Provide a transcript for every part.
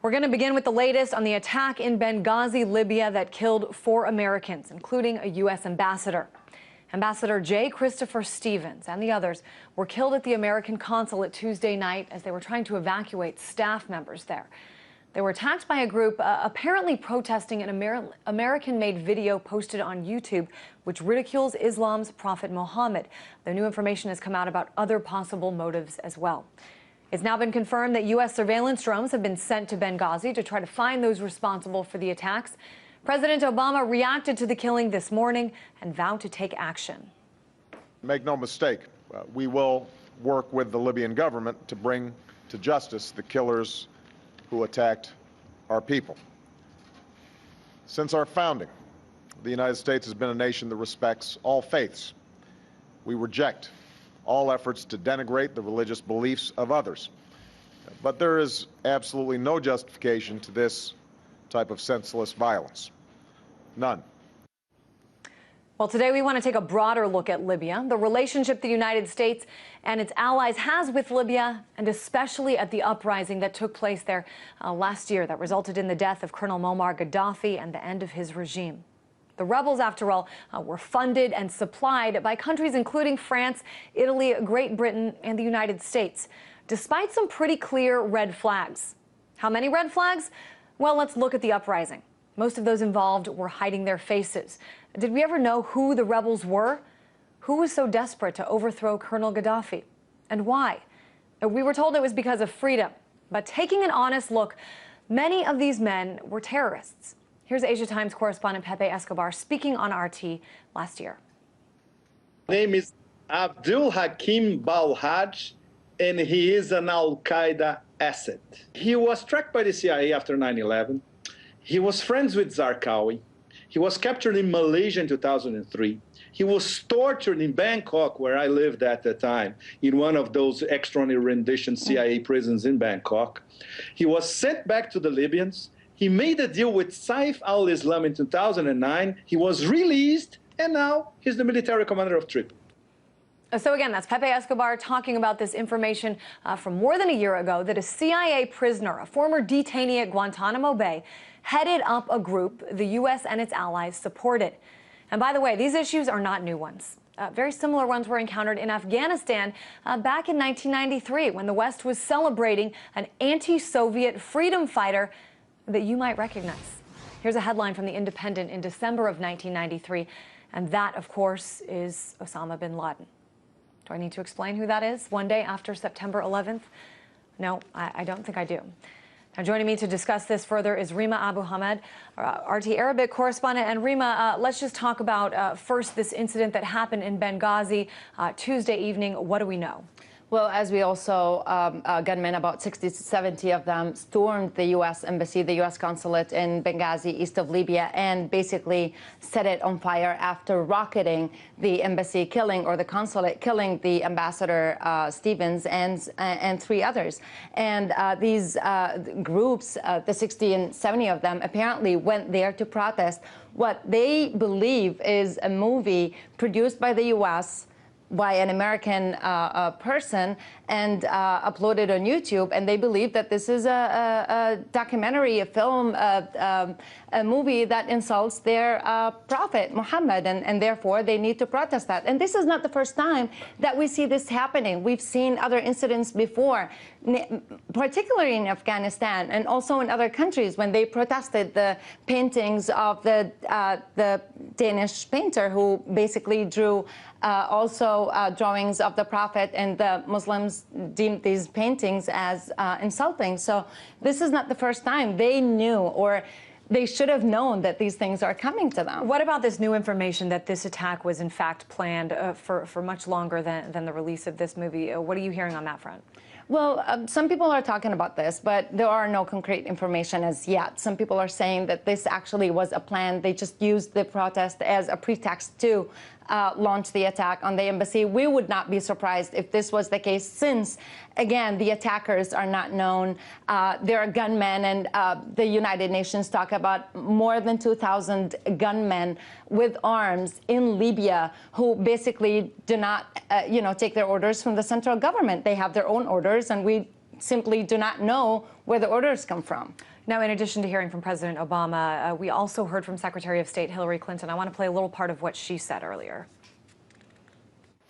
We're going to begin with the latest on the attack in Benghazi, Libya, that killed 4 Americans, including a U.S. ambassador. Ambassador J. Christopher Stevens and the others were killed at the American consulate Tuesday night as they were trying to evacuate staff members there. They were attacked by a group apparently protesting an American-made video posted on YouTube, which ridicules Islam's Prophet Muhammad. The new information has come out about other possible motives as well. It's now been confirmed that U.S. surveillance drones have been sent to Benghazi to try to find those responsible for the attacks. President Obama reacted to the killing this morning and vowed to take action. Make no mistake, we will work with the Libyan government to bring to justice the killers who attacked our people. Since our founding, the United States has been a nation that respects all faiths. We reject all efforts to denigrate the religious beliefs of others. But there is absolutely no justification to this type of senseless violence. None. Well, today we want to take a broader look at Libya, the relationship the United States and its allies has with Libya, and especially at the uprising that took place there last year that resulted in the death of Colonel Muammar Gaddafi and the end of his regime. The rebels, after all, were funded and supplied by countries including France, Italy, Great Britain, and the United States, despite some pretty clear red flags. How many red flags? Well, let's look at the uprising. Most of those involved were hiding their faces. Did we ever know who the rebels were? Who was so desperate to overthrow Colonel Gaddafi? And why? We were told it was because of freedom. But taking an honest look, many of these men were terrorists. Here's Asia Times correspondent Pepe Escobar speaking on RT last year. His name is Abdul Hakim Balhaj, and he is an Al-Qaeda asset. He was tracked by the CIA after 9/11. He was friends with Zarqawi. He was captured in Malaysia in 2003. He was tortured in Bangkok, where I lived at the time, in one of those extraordinary rendition CIA prisons in Bangkok. He was sent back to the Libyans. He made a deal with Saif al-Islam in 2009. He was released, and now he's the military commander of Tripoli. So again, that's Pepe Escobar talking about this information from more than a year ago that a CIA prisoner, a former detainee at Guantanamo Bay, headed up a group the U.S. and its allies supported. And by the way, these issues are not new ones. Very similar ones were encountered in Afghanistan back in 1993 when the West was celebrating an anti-Soviet freedom fighter that you might recognize. Here's a headline from The Independent in December of 1993, and that, of course, is Osama bin Laden. Do I need to explain who that is? One day after September 11th? No, I don't think I do. Now, joining me to discuss this further is Rima Abu Hamed, RT Arabic correspondent. And Rima, let's just talk about first this incident that happened in Benghazi Tuesday evening. What do we know? Well, as we also, gunmen, about 60 to 70 of them, stormed the U.S. embassy, the U.S. consulate in Benghazi, east of Libya, and basically set it on fire after rocketing the embassy, or the consulate, killing the ambassador Stevens and 3 others. And these groups, the 60 and 70 of them, apparently went there to protest what they believe is a movie produced by the U.S., by an American person, and uploaded on YouTube, and they believe that this is a documentary, a film, a movie that insults their prophet, Muhammad, and therefore they need to protest that. And this is not the first time that we see this happening. We've seen other incidents before, particularly in Afghanistan and also in other countries when they protested the paintings of the Danish painter who basically drew also drawings of the prophet, and the Muslims deemed these paintings as insulting. So this is not the first time. They knew, or they should have known, that these things are coming to them. What about this new information that this attack was in fact planned for much longer than the release of this movie? What are you hearing on that front? Well, some people are talking about this, but there are no concrete information as yet. Some people are saying that this actually was a plan. They just used the protest as a pretext to launch the attack on the embassy. We would not be surprised if this was the case, since, again, the attackers are not known. There are gunmen, and the United Nations talk about more than 2,000 gunmen with arms in Libya who basically do not, take their orders from the central government. They have their own orders, and we simply do not know where the orders come from. Now, in addition to hearing from President Obama, we also heard from Secretary of State Hillary Clinton. I want to play a little part of what she said earlier.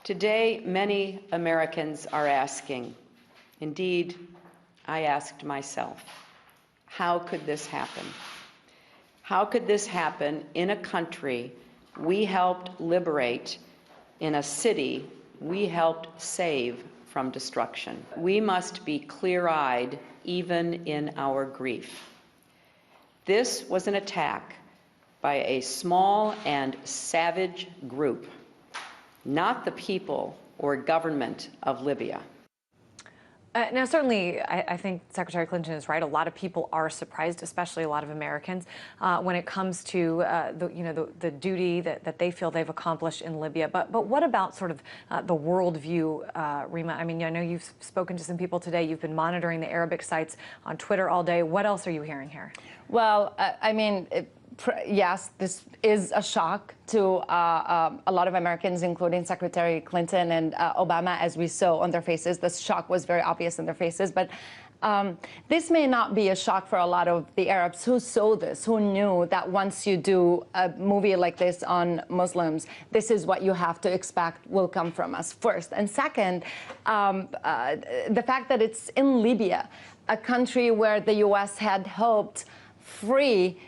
Today, many Americans are asking, indeed, I asked myself, how could this happen? How could this happen in a country we helped liberate, in a city we helped save from destruction? We must be clear-eyed even in our grief. This was an attack by a small and savage group, not the people or government of Libya. Now, certainly, I think Secretary Clinton is right. A lot of people are surprised, especially a lot of Americans, when it comes to the duty that they feel they've accomplished in Libya. But what about sort of the worldview, Rima? I mean, I know you've spoken to some people today. You've been monitoring the Arabic sites on Twitter all day. What else are you hearing here? Well, I mean, yes, this is a shock to a lot of Americans, including Secretary Clinton and Obama, as we saw on their faces. The shock was very obvious in their faces. But this may not be a shock for a lot of the Arabs who saw this, who knew that once you do a movie like this on Muslims, this is what you have to expect will come from us, first. And second, the fact that it's in Libya, a country where the U.S. had hoped free,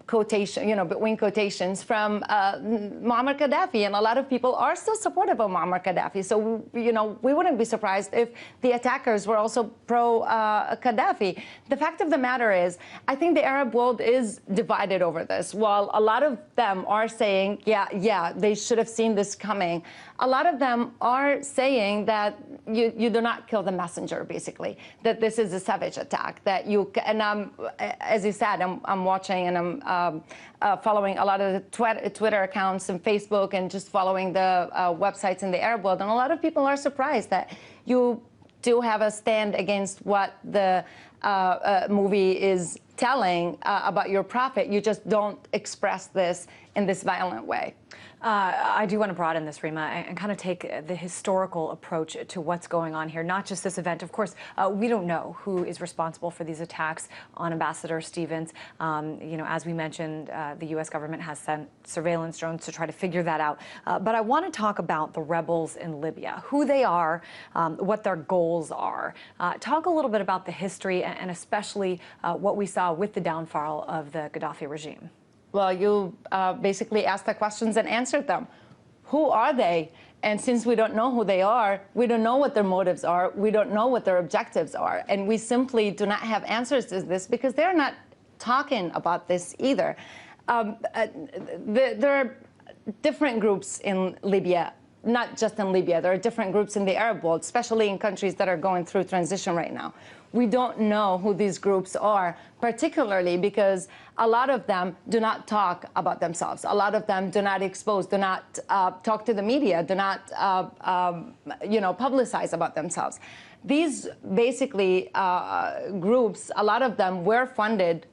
quotation, between quotations, from Muammar Gaddafi, and a lot of people are still supportive of Muammar Gaddafi. So, we wouldn't be surprised if the attackers were also pro-Gaddafi. The fact of the matter is, I think the Arab world is divided over this. While a lot of them are saying, yeah, they should have seen this coming, a lot of them are saying that you do not kill the messenger, basically, that this is a savage attack, that you, and as you said, I'm watching and I'm following a lot of the Twitter accounts and Facebook and just following the websites in the Arab world. And a lot of people are surprised that you do have a stand against what the movie is telling about your prophet. You just don't express this in this violent way. I do want to broaden this, Rima, and kind of take the historical approach to what's going on here, not just this event. Of course, we don't know who is responsible for these attacks on Ambassador Stevens. As we mentioned, the U.S. government has sent surveillance drones to try to figure that out. But I want to talk about the rebels in Libya, who they are, what their goals are. Talk a little bit about the history and especially what we saw with the downfall of the Gaddafi regime. Well, you basically asked the questions and answered them. Who are they? And since we don't know who they are, we don't know what their motives are, we don't know what their objectives are. And we simply do not have answers to this because they're not talking about this either. There are different groups in Libya, not just in Libya. There are different groups in the Arab world, especially in countries that are going through transition right now. We don't know who these groups are, particularly because a lot of them do not talk about themselves. A lot of them do not expose, do not talk to the media, do not, publicize about themselves. These basically groups, a lot of them were funded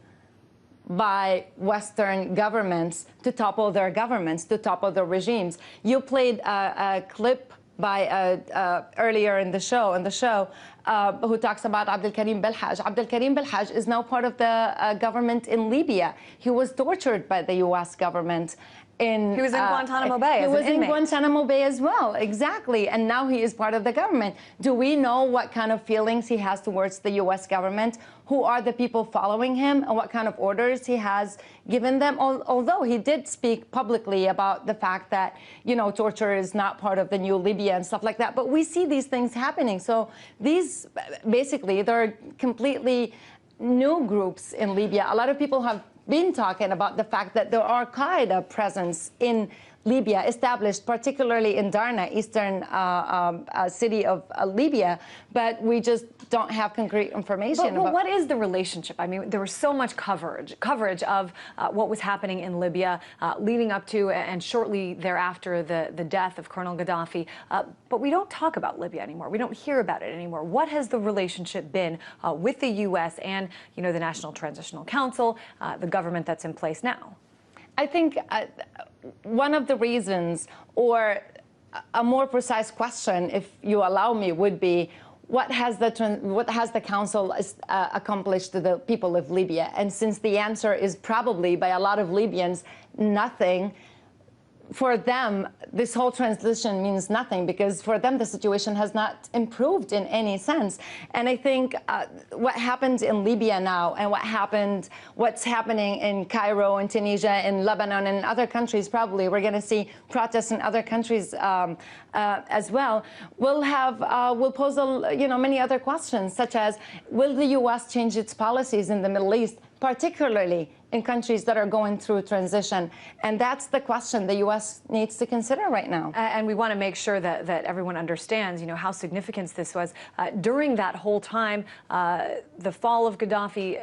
by Western governments to topple their governments, to topple their regimes. You played a clip by earlier in the show, who talks about Abdelkarim Belhaj. Abdelkarim Belhaj is now part of the government in Libya. He was tortured by the U.S. government. He was in Guantanamo Bay as an inmate. He was in Guantanamo Bay as well, exactly. And now he is part of the government. Do we know what kind of feelings he has towards the U.S. government? Who are the people following him and what kind of orders he has given them? Although he did speak publicly about the fact that, torture is not part of the new Libya and stuff like that. But we see these things happening. So these, basically, they're completely new groups in Libya. A lot of people have been talking about the fact that there are Al-Qaeda presence in Libya, established particularly in Darna, eastern city of Libya, but we just don't have concrete information. But what is the relationship? I mean, there was so much coverage of what was happening in Libya leading up to and shortly thereafter the death of Colonel Gaddafi. But we don't talk about Libya anymore. We don't hear about it anymore. What has the relationship been with the U.S. and, the National Transitional Council, the government that's in place now? I think one of the reasons, or a more precise question, if you allow me, would be, what has the Council accomplished to the people of Libya? And since the answer is probably, by a lot of Libyans, nothing, for them, this whole transition means nothing, because for them, the situation has not improved in any sense. And I think what happened in Libya now and what's happening in Cairo and Tunisia, in Lebanon and other countries, probably we're going to see protests in other countries as well, will pose many other questions, such as, will the U.S. change its policies in the Middle East, particularly in countries that are going through transition? And that's the question the U.S. needs to consider right now. And we want to make sure that everyone understands, how significant this was. During that whole time, the fall of Gaddafi,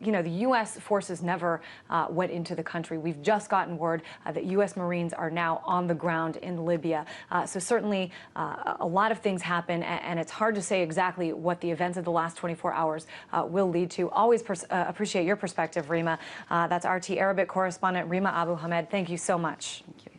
the U.S. forces never went into the country. We've just gotten word that U.S. Marines are now on the ground in Libya. So certainly a lot of things happen, and it's hard to say exactly what the events of the last 24 hours will lead to. Always appreciate your perspective, Rima. That's RT Arabic correspondent Rima Abu Hamed. Thank you so much. Thank you.